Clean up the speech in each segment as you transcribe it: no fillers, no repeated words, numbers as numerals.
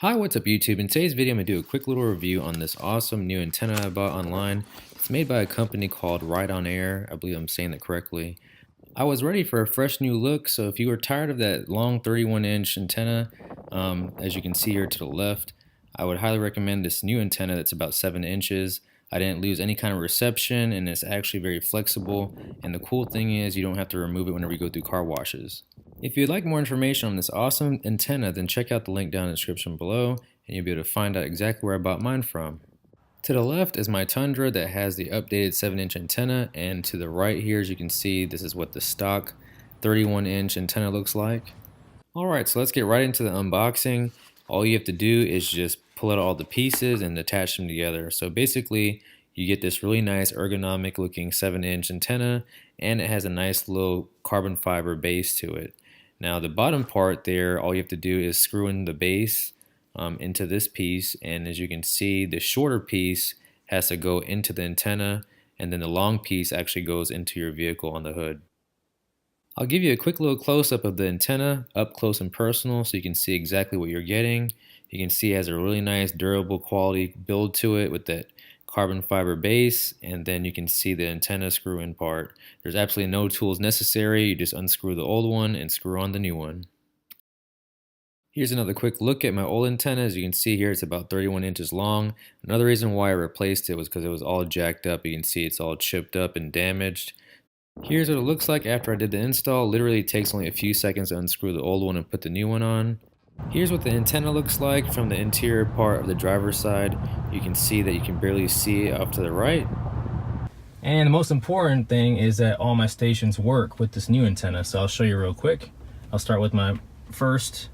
Hi, what's up YouTube? In today's video, I'm going to do a quick little review on this awesome new antenna I bought online. It's made by a company called Rydonair. I believe I'm saying that correctly. I was ready for a fresh new look, so if you were tired of that long 31-inch antenna, as you can see here to the left, I would highly recommend this new antenna that's about 7 inches. I didn't lose any kind of reception, and it's actually very flexible, and the cool thing is you don't have to remove it whenever you go through car washes. If you'd like more information on this awesome antenna, then check out the link down in the description below, and you'll be able to find out exactly where I bought mine from. To the left is my Tundra that has the updated 7-inch antenna, and to the right here, as you can see, this is what the stock 31-inch antenna looks like. Alright, so let's get right into the unboxing. All you have to do is just pull out all the pieces and attach them together. So basically, you get this really nice ergonomic looking 7-inch antenna, and it has a nice little carbon fiber base to it. Now the bottom part there, all you have to do is screw in the base into this piece, and as you can see, the shorter piece has to go into the antenna, and then the long piece actually goes into your vehicle on the hood. I'll give you a quick little close-up of the antenna, up close and personal, so you can see exactly what you're getting. You can see it has a really nice durable quality build to it with that carbon fiber base, and then you can see the antenna screw in part. There's absolutely no tools necessary. You just unscrew the old one and screw on the new one. Here's another quick look at my old antenna. As you can see here, it's about 31 inches long. Another reason why I replaced it was because it was all jacked up. You can see it's all chipped up and damaged. Here's what it looks like after I did the install. Literally it takes only a few seconds to unscrew the old one and put the new one on. Here's what the antenna looks like from the interior part of the driver's side. You can see that you can barely see it off to the right. And the most important thing is that all my stations work with this new antenna. So I'll show you real quick. I'll start with my first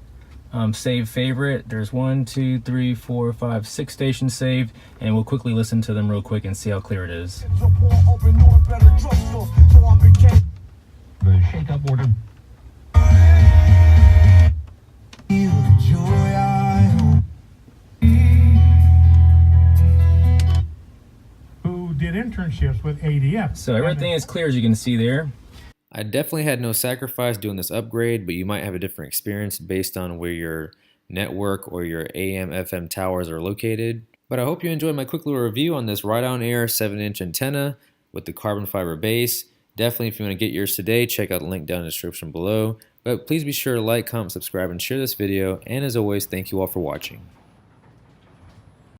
saved favorite. There's 1, 2, 3, 4, 5, 6 stations saved, and we'll quickly listen to them real quick and see how clear it is. The shake-up order. Who did internships with ADF. So everything is clear, as you can see there. I definitely had no sacrifice doing this upgrade, but you might have a different experience based on where your network or your AM FM towers are located. But I hope you enjoyed my quick little review on this Rydonair 7-inch antenna with the carbon fiber base. Definitely, if you want to get yours today, check out the link down in the description below. But please be sure to like, comment, subscribe, and share this video. And as always, thank you all for watching.